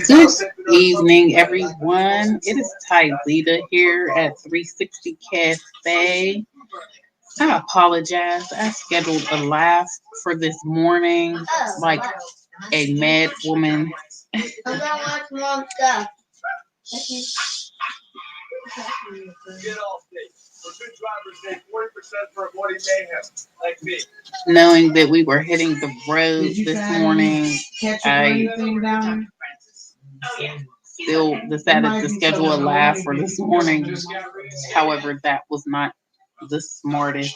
Good evening, everyone. It is Tyleda here at 360 Cafe. I apologize. I scheduled a laugh for this morning like a mad woman. Knowing that we were hitting the road this morning, I still decided to schedule a laugh for this morning. However, that was not the smartest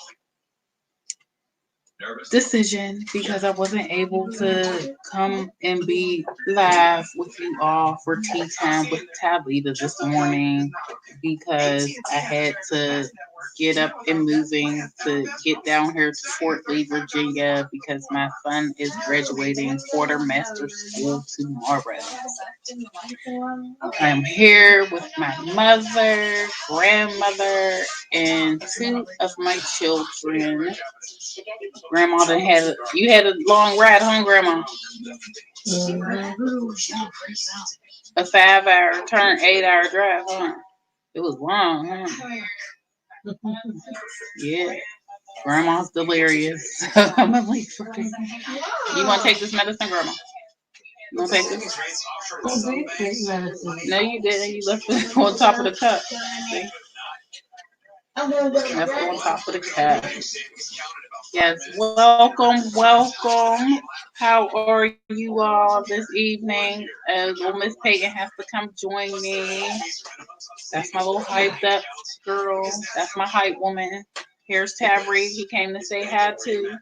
decision because I wasn't able to come and be live with you all for tea time with Tabitha this morning because I had to get up and moving to get down here to Fort Lee, Virginia because my son is graduating quartermaster school tomorrow. I'm here with my mother, grandmother, and two of my children. Grandma done you had a long ride home, Grandma. A 5 hour turn, 8 hour drive, huh? It was long, huh? Yeah. Grandma's delirious. I'm gonna leave for this. You want to take this medicine, Grandma? You want to take this? No, you didn't. You left it on top of the cup. See? Left it on top of the cup. Yes, welcome. How are you all this evening? Little Miss Peyton has to come join me. That's my little hyped up girl. That's my hype woman. Here's Tabry. He came to say hi too.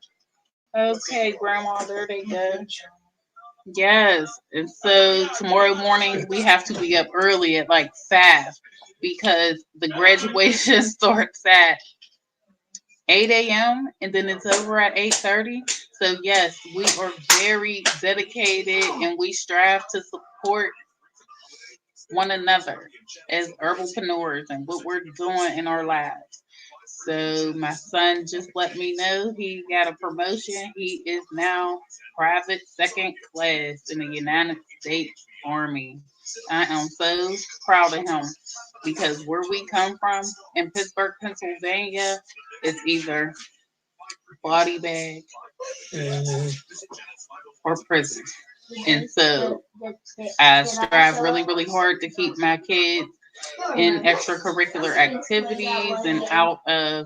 Okay, Grandma, there they go. Yes, and so tomorrow morning we have to be up early at like 5 because the graduation starts at 8 a.m. and then it's over at 8:30. So yes, we are very dedicated and we strive to support one another as herbalpreneurs and what we're doing in our lives. So my son just let me know he got a promotion. He is now private second class in the United States Army. I am so proud of him because where we come from in Pittsburgh, Pennsylvania, it's either body bag or prison. And so I strive really hard to keep my kids in extracurricular activities and out of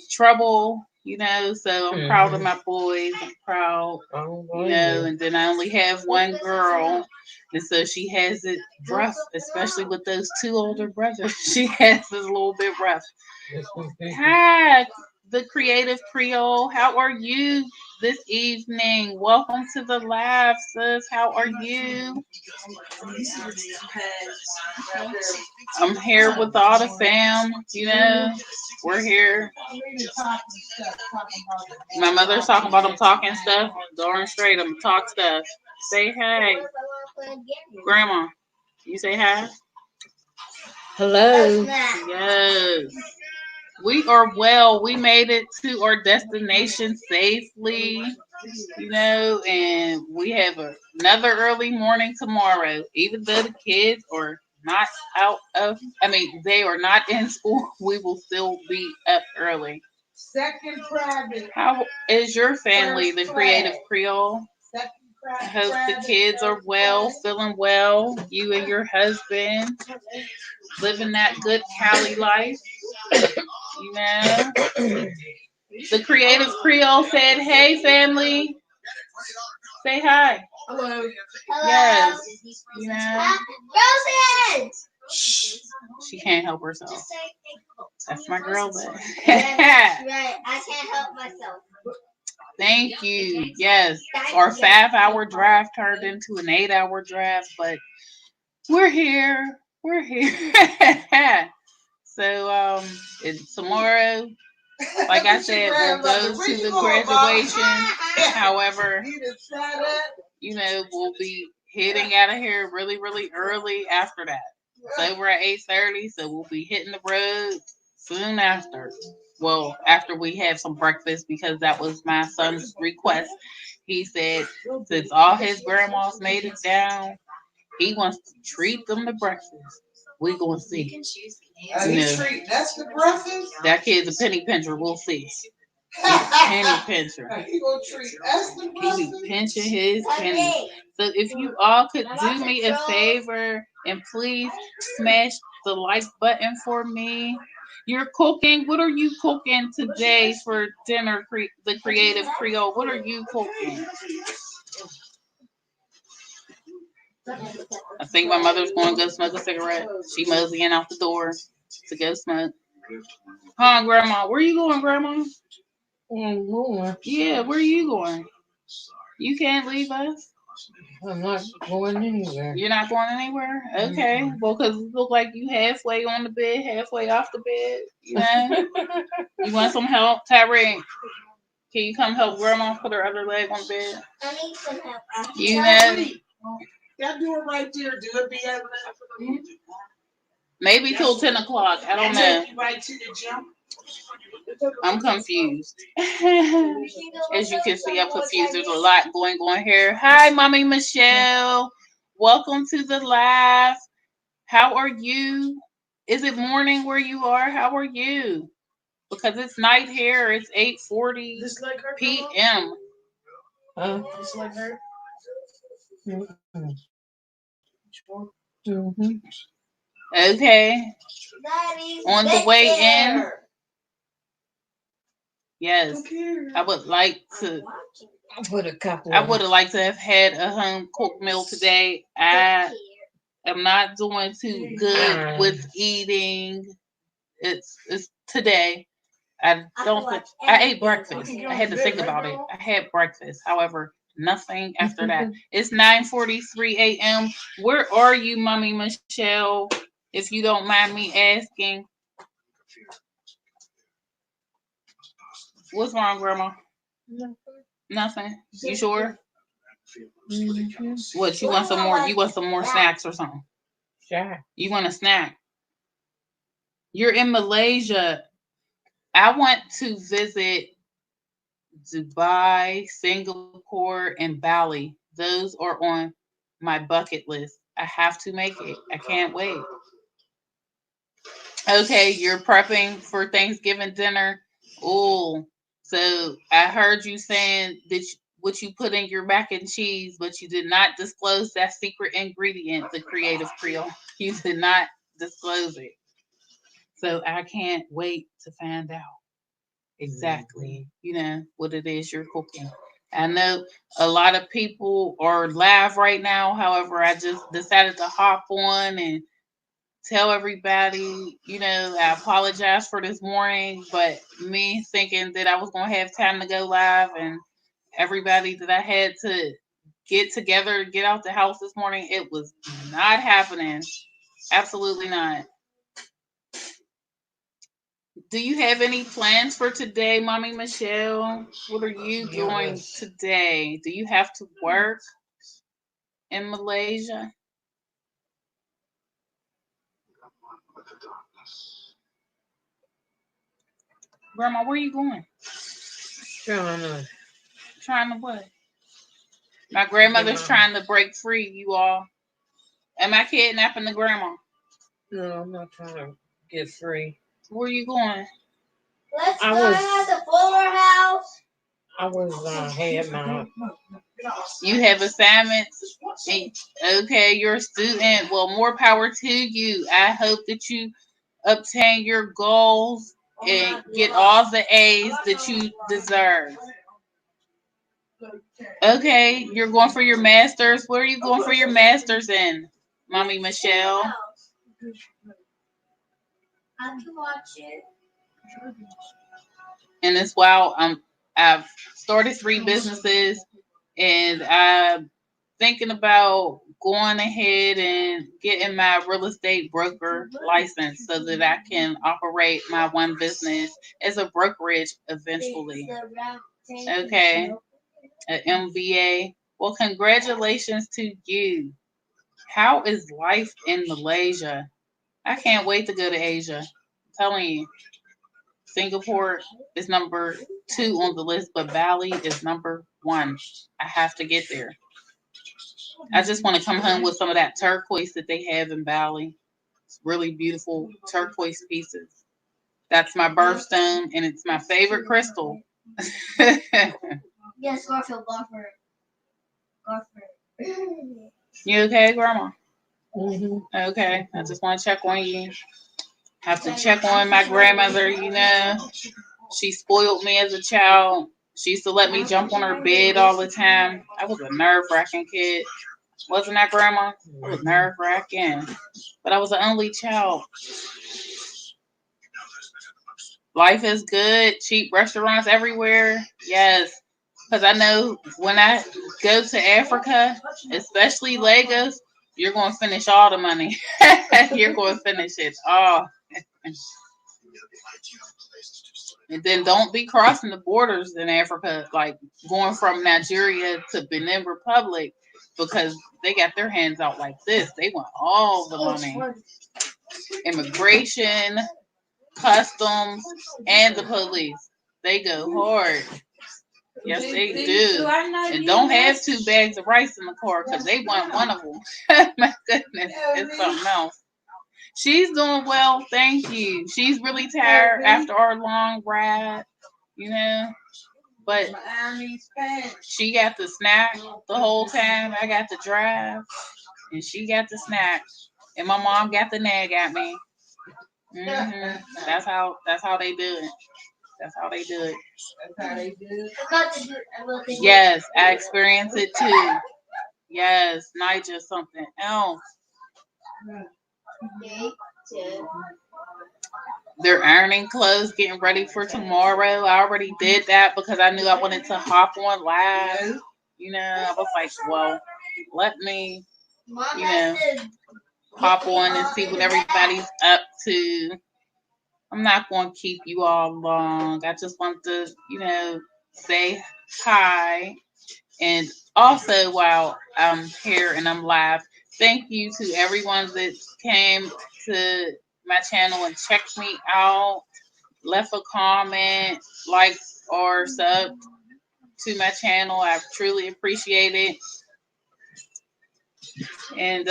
trouble, so I'm proud of my boys. I'm proud, and then I only have one girl. And so she has it rough, especially with those two older brothers. She has it a little bit rough. Hi, the Creative Creole. How are you this evening? Welcome to the live, sis. How are you? I'm here with all the fam. We're here. My mother's talking about I'm talking stuff. Darn straight, I'm talk stuff. Say hey, Grandma. You say hi. Hello. Yes. We are well. We made it to our destination safely, and we have another early morning tomorrow. Even though the kids are not they are not in school, we will still be up early. Second private. How is your family, the Creative Creole? I hope the kids are well, feeling well. You and your husband living that good Cali life. The Creative Creole said, "Hey, family, say hi." Hello. Yes. She can't help herself. That's my girl, but Right. I can't help myself. Thank you. Yes. Our 5 hour drive turned into an 8 hour drive, but we're here. We're here. So tomorrow, like I said, we'll go to the graduation. However, we'll be heading out of here really early after that. It's over at 8:30, so we'll be hitting the road soon after. well, after we had some breakfast, because that was my son's request, he said since all his grandmas made it down, he wants to treat them to breakfast. We gonna see. You He know, treating us to breakfast. that kid's a penny pincher. We'll see. He's a penny pincher. He gonna treat us to He be breakfast. pinching his pennies. So if you all could do me a favor and please smash the like button for me. You're cooking. What are you cooking today for dinner? The Creative Creole. What are you cooking? I think my mother's going to go smoke a cigarette. She moseying out the door to go smoke. Huh, Grandma? Where you going, Grandma? I'm going. Yeah, where you going? You can't leave us. I'm not going anywhere. You're not going anywhere? Okay. Well, because it look like you halfway on the bed, halfway off the bed. You know? You want some help? Tyree, can you come help Grandma put her other leg on the bed? I need some help. You know? Y'all do it right there. Do it be able to Maybe till 10 o'clock. I don't know. take you right to the jump. I'm confused. As you can see, I'm confused. There's a lot going on here. Hi, Mommy Michelle. Welcome to the live. How are you? Is it morning where you are? How are you? Because it's night here. It's 8:40 Just like her. p.m. Just like her. Mm-mm. Which one? Mm-hmm. Okay. Daddy's On the way in. there. Yes. Who cares? I would like to. I put a couple I of would have liked to have had a home cooked meal today. I am not doing too good with eating. It's today. I don't think I ate breakfast. I had to think about it. I had breakfast. However, nothing after that. It's 9:43 a.m. Where are you, Mommy Michelle? If you don't mind me asking. What's wrong, Grandma? Nothing. You sure? Mm-hmm. What, you want some more? You want some more snacks or something? Sure. You want a snack? You're in Malaysia. I want to visit Dubai, Singapore, and Bali. Those are on my bucket list. I have to make it. I can't wait. Okay, you're prepping for Thanksgiving dinner. Oh, so I heard you saying that what you put in your mac and cheese, but you did not disclose that secret ingredient, the Creative Creole. You did not disclose it. So I can't wait to find out exactly, what it is you're cooking. I know a lot of people are live right now. However, I just decided to hop on and tell everybody, I apologize for this morning, but me thinking that I was going to have time to go live and everybody that I had to get together, get out the house this morning, it was not happening. Absolutely not. Do you have any plans for today, Mommy Michelle? What are you doing Yes. today? Do you have to work in Malaysia? Grandma, where are you going? Trying to Trying to what? My get grandmother's my. trying to break free, you all. Am I kidnapping the grandma? No, I'm not trying to get free. Where are you going? Let's I go was. at the Fuller House. I was. Had my. You have assignments? Okay, you're a student. Well, more power to you. I hope that you obtain your goals and get all the A's that you deserve. Okay, you're going for your masters. Where are you going for your masters in, Mommy Michelle? I can watch it. And as well, I've started 3 businesses, and I'm thinking about going ahead and getting my real estate broker license so that I can operate my one business as a brokerage eventually. Okay, an MBA. Well, congratulations to you. How is life in Malaysia? I can't wait to go to Asia. I'm telling you. Singapore is number 2 on the list, but Bali is number 1. I have to get there. I just want to come home with some of that turquoise that they have in Bali. It's really beautiful turquoise pieces. That's my birthstone, and it's my favorite crystal. Yes, Garfield, Garfield, Garfield. You okay, Grandma? Mm-hmm. Okay. I just want to check on you. Have to check on my grandmother, you know. She spoiled me as a child. She used to let me jump on her bed all the time. I was a nerve wracking kid. Wasn't that, Grandma? It was nerve wracking. But I was the only child. Life is good. Cheap restaurants everywhere. Yes. Because I know when I go to Africa, especially Lagos, you're going to finish all the money. You're going to finish it all. And then don't be crossing the borders in Africa, like going from Nigeria to Benin Republic, because they got their hands out like this. They want all the money. Immigration, customs, and the police. They go hard. Yes, they do. And don't have 2 bags of rice in the car because they want one of them. My goodness, it's something else. She's doing well, thank you. She's really tired after our long ride, you know. But she got the snack the whole time. I got the drive, and she got the snack, and my mom got the nag at me. That's how they do it. That's how they do it. Yes, I experience it too. Yes, not just something else. They're ironing clothes, getting ready for tomorrow. I already did that because I knew I wanted to hop on live. You know, I was like, well, let me, you know, hop on and see what everybody's up to. I'm not going to keep you all long. I just want to, you know, say hi. And also, while I'm here and I'm live, thank you to everyone that came to my channel and checked me out, left a comment, like, or sub to my channel. I truly appreciate it. And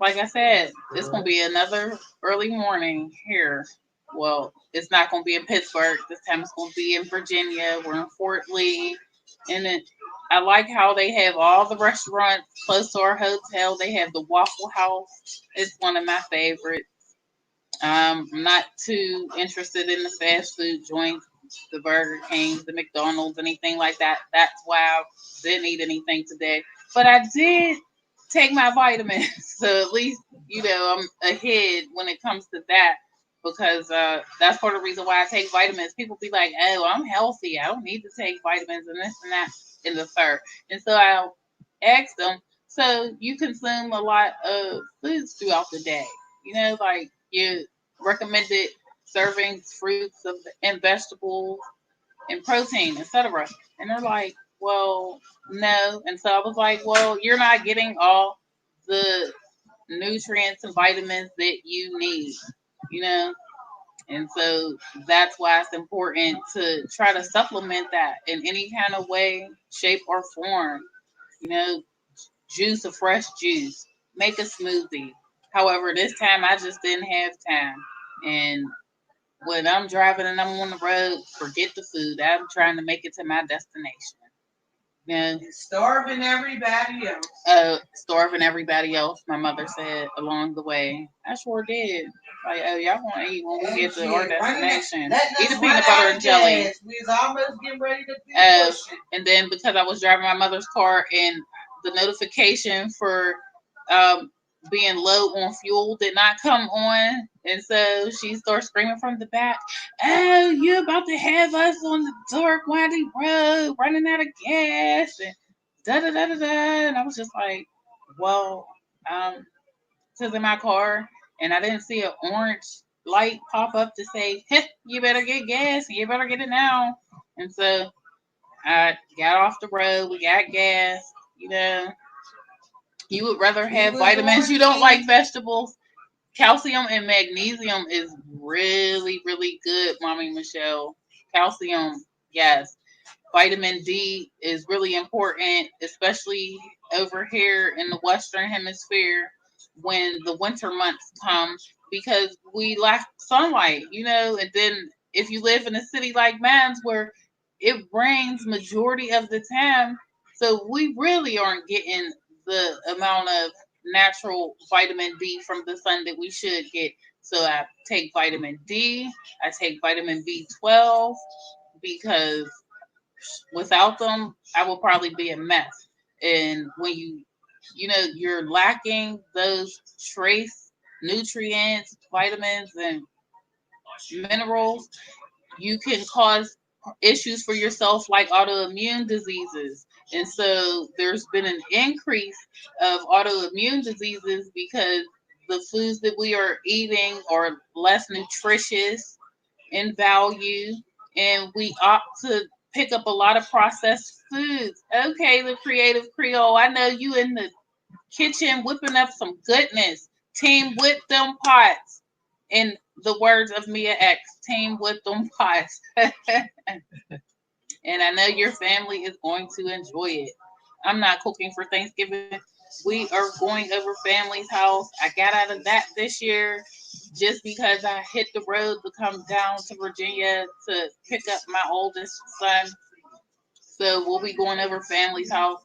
like I said, it's gonna be another early morning here. Well, it's not gonna be in Pittsburgh this time. It's gonna be in Virginia. We're in Fort Lee, and I like how they have all the restaurants close to our hotel. They have the Waffle House. It's one of my favorites. I'm not too interested in the fast food joints, the Burger Kings, the McDonald's, anything like that. That's why I didn't eat anything today. But I did take my vitamins, so at least I'm ahead when it comes to that. Because that's part of the reason why I take vitamins. People be like, "Oh, I'm healthy. I don't need to take vitamins and this and that in the third." And so I'll ask them, "So you consume a lot of foods throughout the day? Like you recommended servings, fruits and vegetables and protein, etc." And they're like, "Well, no." And so I was like, "Well, you're not getting all the nutrients and vitamins that you need, you know." And so that's why it's important to try to supplement that in any kind of way, shape, or form. You know, juice a fresh juice, make a smoothie. However, this time I just didn't have time. And when I'm driving and I'm on the road, forget the food. I'm trying to make it to my destination. Yeah. Starving everybody else. Starving everybody else, my mother said along the way. I sure did. Like, oh, y'all want to eat when we get to our destination. Eat the peanut butter and jelly. We was almost getting ready to be pushing. And then because I was driving my mother's car and the notification for um, being low on fuel did not come on. And so she starts screaming from the back, "Oh, you about to have us on the dark, windy road, running out of gas." And da da da da da. And I was just like, well, this is in my car. And I didn't see an orange light pop up to say, "Hey, you better get gas. You better get it now." And so I got off the road. We got gas. You know, you would rather have vitamins. You don't like vegetables. Calcium and magnesium is really, really good, Mommy Michelle. Calcium, yes. Vitamin D is really important, especially over here in the Western Hemisphere when the winter months come because we lack sunlight, and then if you live in a city like mine where it rains majority of the time, so we really aren't getting the amount of natural vitamin D from the sun that we should get. So I take vitamin D, I take vitamin B12 because without them, I will probably be a mess. And when you're lacking those trace nutrients, vitamins, and minerals, you can cause issues for yourself like autoimmune diseases. And so there's been an increase of autoimmune diseases because the foods that we are eating are less nutritious in value, and we opt to pick up a lot of processed foods. Okay, the creative Creole, I know you in the kitchen whipping up some goodness. Team with them pots. In the words of Mia X, team with them pots. And I know your family is going to enjoy it. I'm not cooking for Thanksgiving. We are going over family's house. I got out of that this year just because I hit the road to come down to Virginia to pick up my oldest son. So we'll be going over family's house.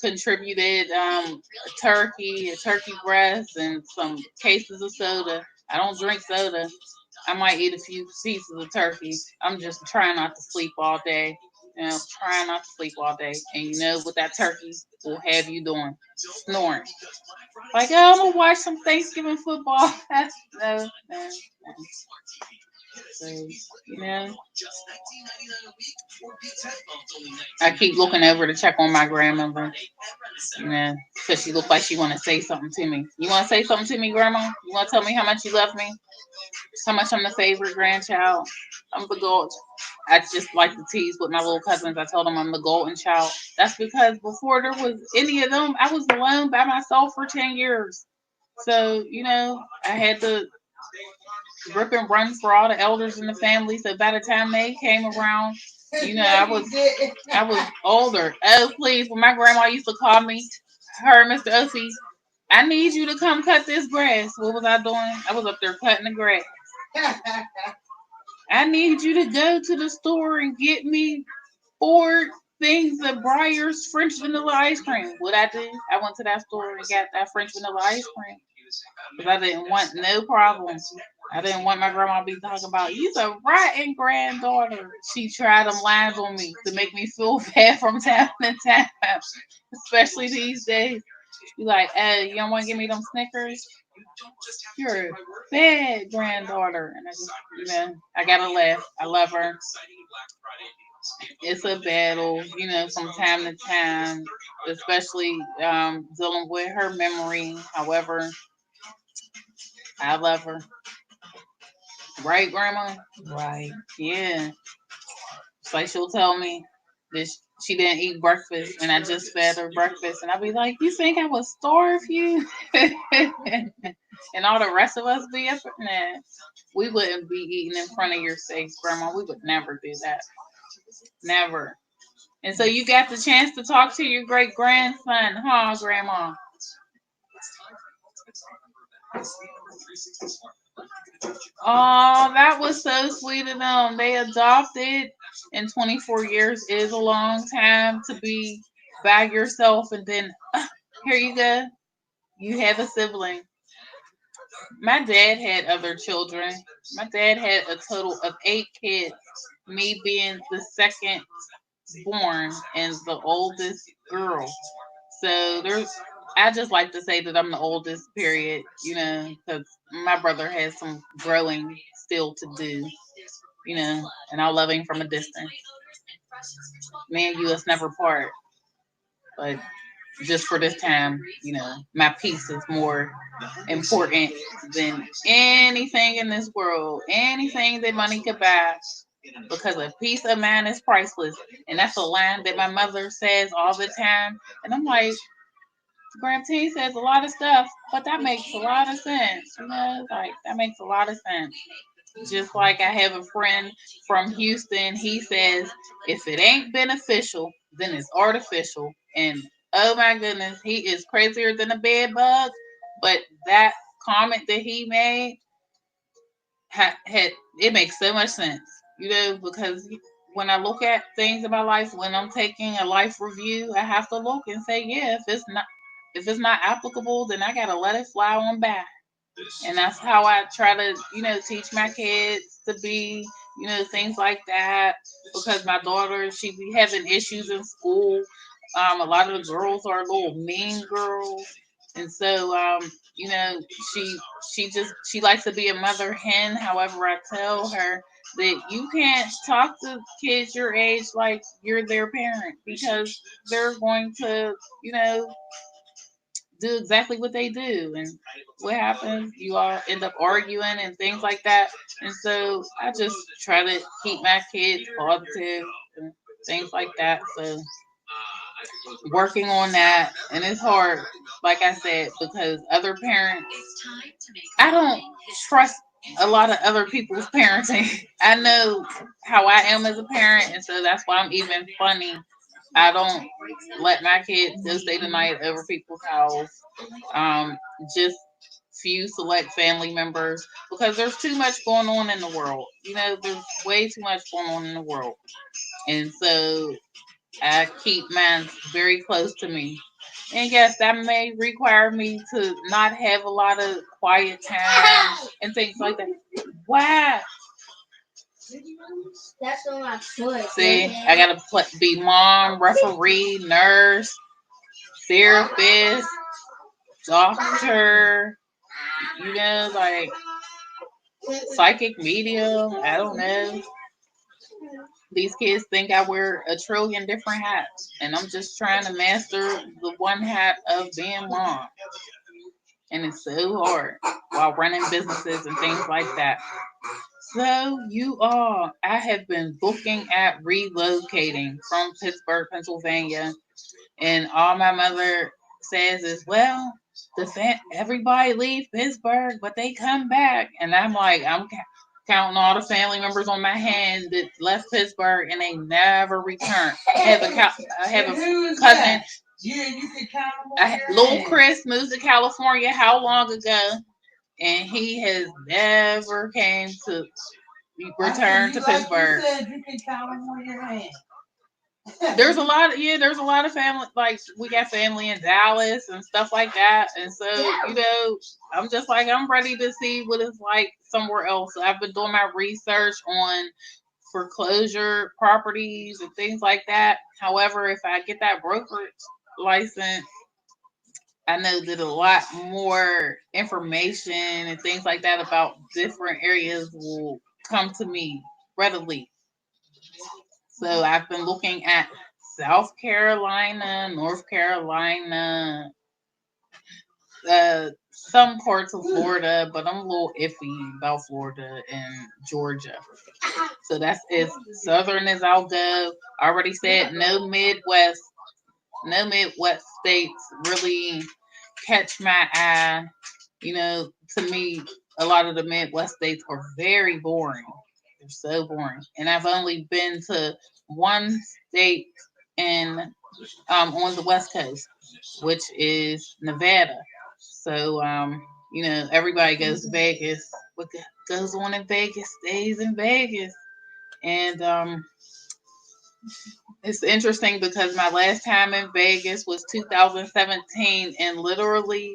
Contributed a turkey breast, and some cases of soda. I don't drink soda. I might eat a few pieces of turkey. I'm just trying not to sleep all day. Trying not to sleep all day. And you know what that turkey will have you doing? Snoring. Like, oh, I'm gonna watch some Thanksgiving football. No, no. So, you know, I keep looking over to check on my grandmother. Because she looked like she want to say something to me. You want to say something to me, Grandma? You want to tell me how much you love me? How much I'm the favorite grandchild? I'm the gold. I just like to tease with my little cousins. I told them I'm the golden child. That's because before there was any of them, I was alone by myself for 10 years. So, I had to rip and run for all the elders in the family. So by the time they came around, I was older. Oh please, when my grandma used to call me, her and Mr. Opie, I need you to come cut this grass. What was I doing? I was up there cutting the grass. I need you to go to the store and get me 4 things of Breyer's French vanilla ice cream. What I did, I went to that store and got that French vanilla ice cream because I didn't want no problems. I didn't want my grandma to be talking about you's a rotten granddaughter. She tried them lines on me to make me feel bad from time to time, especially these days. You like, you don't want to give me them Snickers? You're a bad granddaughter, and I just, I gotta laugh. I love her. It's a battle, from time to time, especially dealing with her memory. However, I love her. Right, Grandma? Right. Yeah. It's like she'll tell me that she didn't eat breakfast, and I just fed her breakfast, and I'll be like, "You think I would starve you?" And all the rest of us be up? Nah, we wouldn't be eating in front of your face, Grandma. We would never do that. Never. And so you got the chance to talk to your great grandson, huh, Grandma? Oh, that was so sweet of them. They adopted, and 24 years is a long time to be by yourself, and then here you go. You have a sibling. My dad had other children. My dad had a total of 8 kids, me being the second born and the oldest girl. So I just like to say that I'm the oldest, period, because my brother has some growing still to do, and I love him from a distance. Me and you, us never part, but just for this time, my peace is more important than anything in this world, anything that money could buy, because a peace of mind is priceless. And that's a line that my mother says all the time. And I'm like, Graham T says a lot of stuff, but that makes a lot of sense. Like that makes a lot of sense. Just like I have a friend from Houston, he says if it ain't beneficial, then it's artificial. And oh my goodness, he is crazier than a bed bug. But that comment that he made had it makes so much sense, because when I look at things in my life, when I'm taking a life review, I have to look and say, yeah, if it's not applicable, then I gotta let it fly on by. And that's how I try to, teach my kids to be, things like that. Because my daughter, she be having issues in school. A lot of the girls are little mean girls, and so, you know, she she likes to be a mother hen. However, I tell her that you can't talk to kids your age like you're their parent, because they're going to, you know, do exactly what they do. And what happens? You all end up arguing and things like that. And so I just try to keep my kids positive and things like that. So working on that, and it's hard, like I said, because other parents, I don't trust a lot of other people's parenting. I know how I am as a parent, and so that's why I'm even funny. I don't let my kids go stay the night over people's house. Um, just few select family members, because there's too much going on in the world. There's way too much going on in the world, and so I keep mine very close to me. And yes, that may require me to not have a lot of quiet time and things like that. Wow. That's not my choice. See, I gotta be mom, referee, nurse, therapist, doctor, like psychic medium. I don't know. These kids think I wear a trillion different hats, and I'm just trying to master the one hat of being mom. And it's so hard while running businesses and things like that. So, you all, I have been looking at relocating from Pittsburgh, Pennsylvania, and all my mother says is, well, everybody leave Pittsburgh, but they come back. And I'm like, I'm counting all the family members on my hand that left Pittsburgh and they never returned. I have a cousin. Yeah, you can count them on Little your hand. Chris moved to California how long ago? And he has never came to return to Like you Pittsburgh. said, you can count them on your hand. There's a lot of family, like we got family in Dallas and stuff like that. And so, I'm just like, I'm ready to see what it's like somewhere else. So I've been doing my research on foreclosure properties and things like that. However, if I get that brokerage license, I know that a lot more information and things like that about different areas will come to me readily. So I've been looking at South Carolina, North Carolina, some parts of Florida, but I'm a little iffy about Florida and Georgia. So that's as southern as I'll go. I already said no Midwest states really catch my eye. To me, a lot of the Midwest states are very boring. They're so boring. And I've only been to one state in on the West Coast, which is Nevada. So, everybody goes to Vegas. What goes on in Vegas stays in Vegas. And it's interesting because my last time in Vegas was 2017, and literally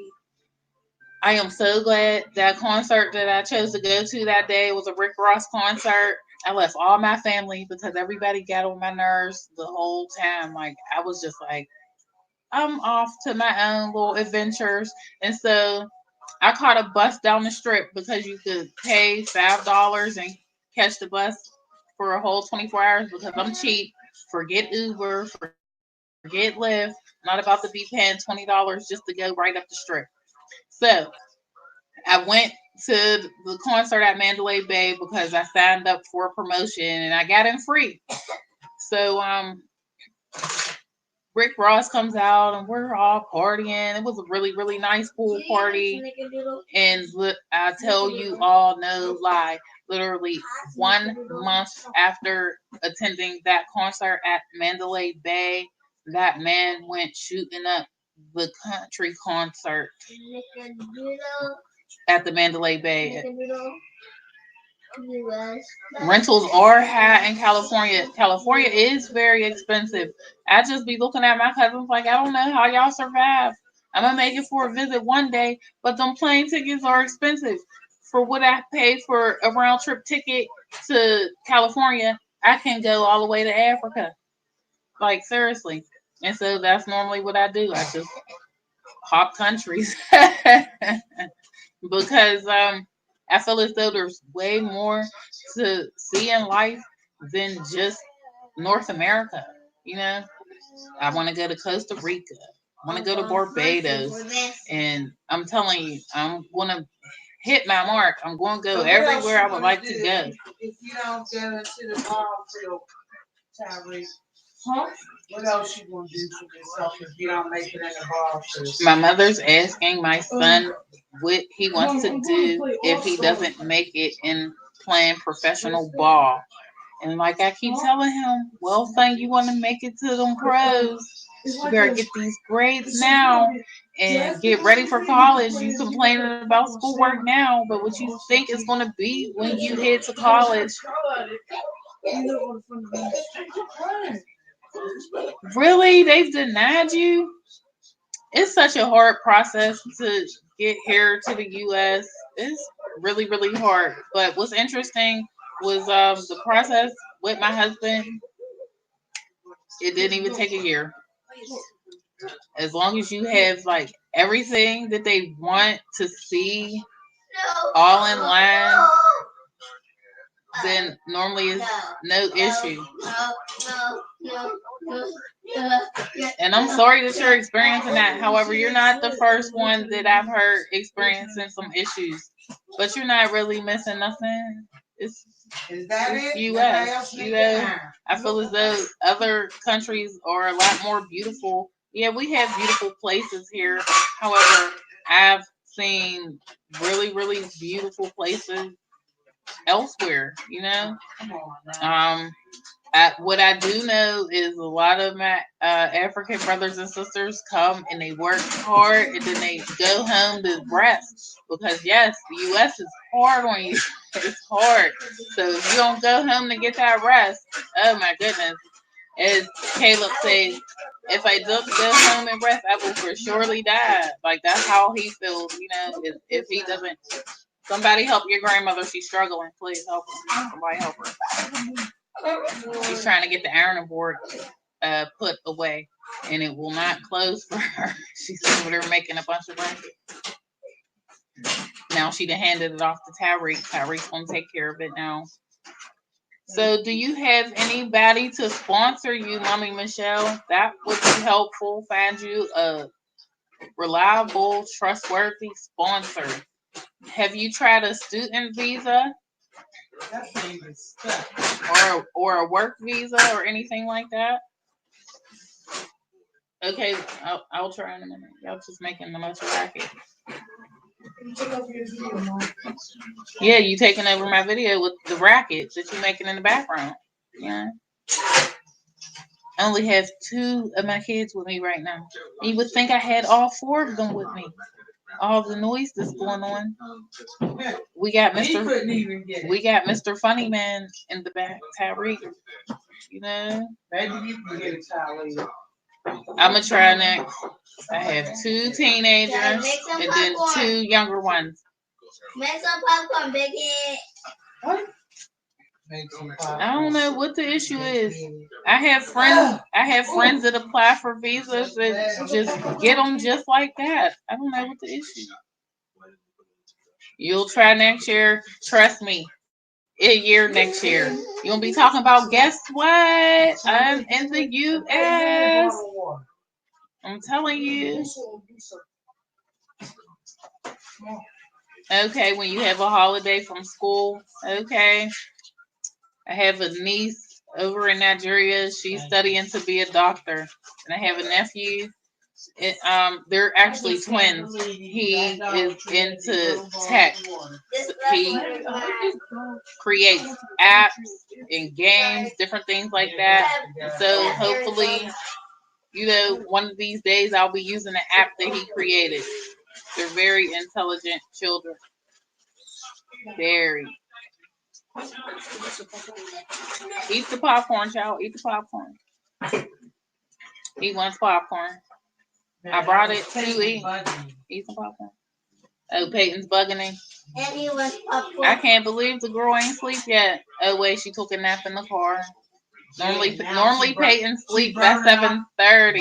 I am so glad that concert that I chose to go to that day was a Rick Ross concert. I left all my family because everybody got on my nerves the whole time. Like, I was just like, I'm off to my own little adventures. And so I caught a bus down the strip because you could pay $5 and catch the bus for a whole 24 hours because I'm cheap. Forget Uber, forget Lyft. Not about to be paying $20 just to go right up the strip. So I went to the concert at Mandalay Bay because I signed up for a promotion and I got in free. So Rick Ross comes out and we're all partying. It was a really, really nice pool party. And I tell you all no lie, literally 1 month after attending that concert at Mandalay Bay, that man went shooting up the country concert at the Mandalay Bay. Rentals are high in California. California is very expensive. I just be looking at my cousins like, I don't know how y'all survive. I'm gonna make it for a visit one day, but them plane tickets are expensive. For what I pay for a round trip ticket to California, I can go all the way to Africa. Like seriously. And so that's normally what I do. I just hop countries. Because I feel as though there's way more to see in life than just North America. You know, I want to go to Costa Rica. I want to go to Barbados, and I'm telling you, I'm gonna hit my mark. I'm gonna go everywhere I would like to go. If you don't get into the ball field, Tyree, huh? What else you gonna do for yourself if you don't make it in the ball field? My mother's asking my son what he wants to do if he doesn't make it in playing professional ball. And like I keep telling him, well, son, you want to make it to them pros. You better get these grades now and get ready for college. You complaining about schoolwork now, but what you think is going to be when you head to college? Really? They've denied you? It's such a hard process to get here to the U.S. It's really, really hard. But what's interesting was the process with my husband. It didn't even take a year. As long as you have like everything that they want to see all in line, then normally it's no issue. And I'm sorry that you're experiencing that. However, you're not the first one that I've heard experiencing some issues. But you're not really missing nothing. It's, Is that it's it? US. You know, I feel as though other countries are a lot more beautiful. Yeah, we have beautiful places here. However, I've seen really, really beautiful places elsewhere, you know? Come on now. What I do know is a lot of my African brothers and sisters come and they work hard and then they go home to rest because yes, the U.S. is hard on you. It's hard. So if you don't go home to get that rest, oh my goodness, as Caleb says, if I don't go home and rest, I will for surely die. Like that's how he feels. You know, if he doesn't, somebody help your grandmother. She's struggling. Please help her. Somebody help her. She's trying to get the ironing board put away, and it will not close for her. She's over there making a bunch of racket. Now she done handed it off to Tyreek. Tyreek's gonna take care of it now. So, do you have anybody to sponsor you, Mommy Michelle? That would be helpful. Find you a reliable, trustworthy sponsor. Have you tried a student visa That thing is stuck. or a work visa or anything like that? Okay, I'll try in a minute. Y'all just making the most racket. Yeah, you taking over my video with the rackets that you making in the background. Yeah. I only have two of my kids with me right now. And you would think I had all four of them with me. All the noise that's going on. We got He Mr. couldn't even get it. We got Mr. Funny Man in the back, Tyreek. You know, Maybe you can get a child later. I'm gonna try next. I have two teenagers and then two younger ones. Make some popcorn, Biggie. What? Make some I don't popcorn. know what the issue is. I have friends. I have friends that apply for visas that just get them just like that. I don't know what the issue. You'll try next year. Trust me. A year next year. You're gonna be talking about guess what? I'm in the US. I'm telling you. Okay, when you have a holiday from school. Okay. I have a niece over in Nigeria. She's studying to be a doctor, and I have a nephew. They're actually twins. He is into tech. He creates apps and games, different things like that. So hopefully, one of these days I'll be using the app that he created. They're very intelligent children. Very. Eat the popcorn, child. Eat the popcorn. He wants popcorn. I brought it to eat. Eat some popcorn. Oh, Peyton's bugging him. And he was popcorn. I can't believe the girl ain't sleep yet. Oh wait, she took a nap in the car. Normally Peyton sleep by 7:30.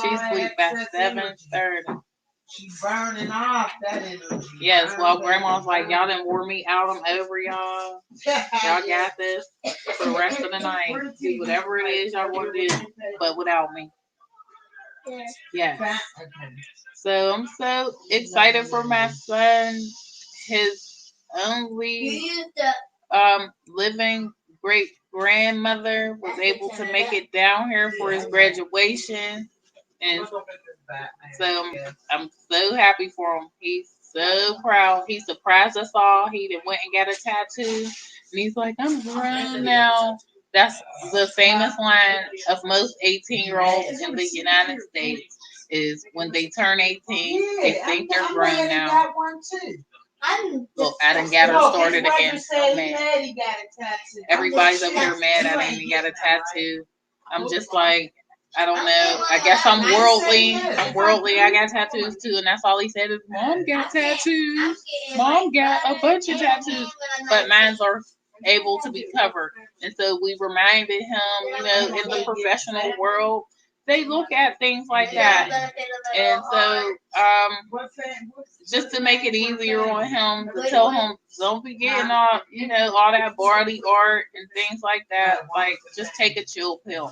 She sleep by 7:30. She's burning off that energy. Yes, well, Grandma's like, y'all done wore me out. I'm over y'all. Y'all got this for the rest of the night. Do whatever it is y'all want to do, but without me. Yes. So I'm so excited for my son. His only living great grandmother was able to make it down here for his graduation. And so I'm so happy for him. He's so proud. He surprised us all. He done went and got a tattoo. And he's like, I'm grown now. That's the famous line of most 18-year-olds in the United States is when they turn 18, they think they're grown now. Look, I done got her started again. I'm mad. Everybody's up here mad I didn't even got a tattoo. I'm just like, I don't know. I guess I'm worldly. I'm worldly. I got tattoos too, and that's all he said is, Mom got tattoos. Mom got a bunch of tattoos, but mine are able to be covered. And so we reminded him, in the professional world, they look at things like that. And so, just to make it easier on him, to tell him, don't be getting all that body art and things like that. Like, just take a chill pill.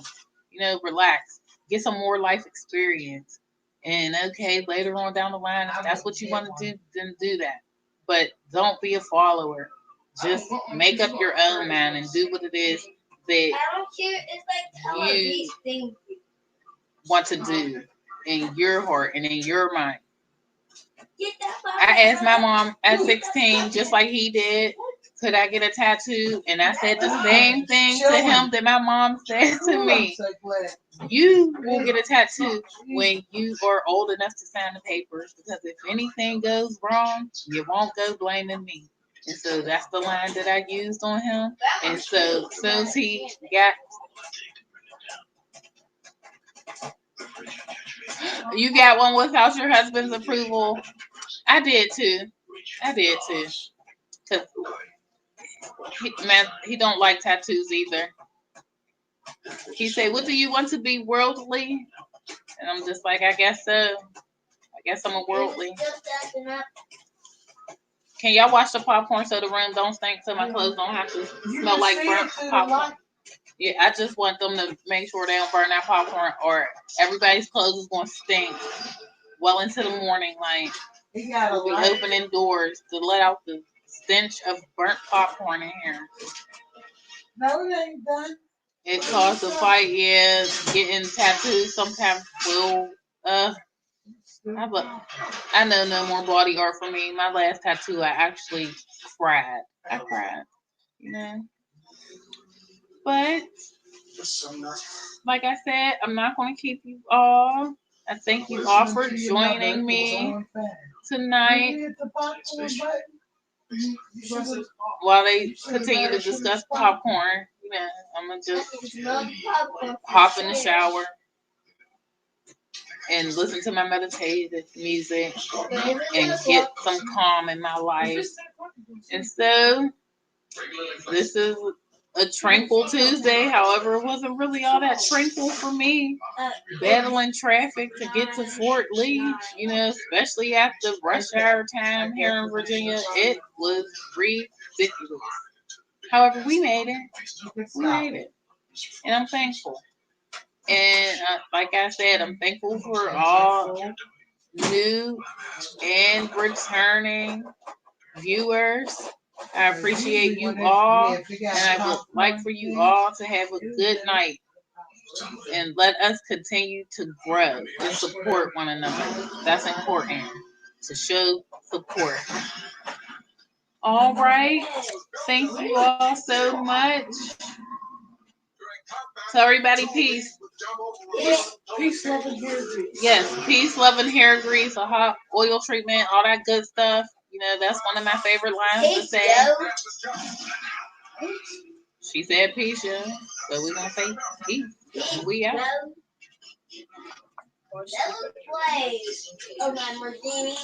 Relax, get some more life experience. And okay, later on down the line, if that's what you want to do, then do that. But don't be a follower. Just make up your own mind and do what it is that you want to do in your heart and in your mind. I asked my mom at 16, just like he did, could I get a tattoo? And I said the same thing to him that my mom said to me. You will get a tattoo when you are old enough to sign the papers, because if anything goes wrong, you won't go blaming me. And so that's the line that I used on him. And so as soon as he got, you got one without your husband's approval. I did too. I did too. Cause he don't like tattoos either. He said, "What do you want to be, worldly?" And I'm just like, I guess so. I guess I'm a worldly. Can y'all watch the popcorn so the room don't stink, so my clothes don't have to smell like burnt popcorn? Yeah, I just want them to make sure they don't burn that popcorn, or everybody's clothes is gonna stink well into the morning. Like, we'll be opening doors to let out the stench of burnt popcorn in here. No, it ain't done. It caused a fight. Yeah, getting tattoos sometimes will. I know no more body art for me. My last tattoo, I actually cried. I cried, you know. But like I said, I'm not going to keep you all. I thank you all for joining me tonight while they continue to discuss popcorn. I'm gonna just hop in the shower and listen to my meditative music and get some calm in my life. And so this is a tranquil Tuesday. However, it wasn't really all that tranquil for me. Battling traffic to get to Fort Lee, especially after rush hour time here in Virginia, it was ridiculous. However, we made it. We made it. And I'm thankful. And like I said, I'm thankful for all new and returning viewers. I appreciate you all, and I would like for you all to have a good night and let us continue to grow and support one another. That's important to show support. All right. Thank you all so much. Tell everybody peace. Peace, love, and hair grease. Yes, peace, love, and hair grease, a hot oil treatment, all that good stuff. You know, that's one of my favorite lines to say. She said peace, yeah. So we're going to say peace. We out. Play. Oh, my martini.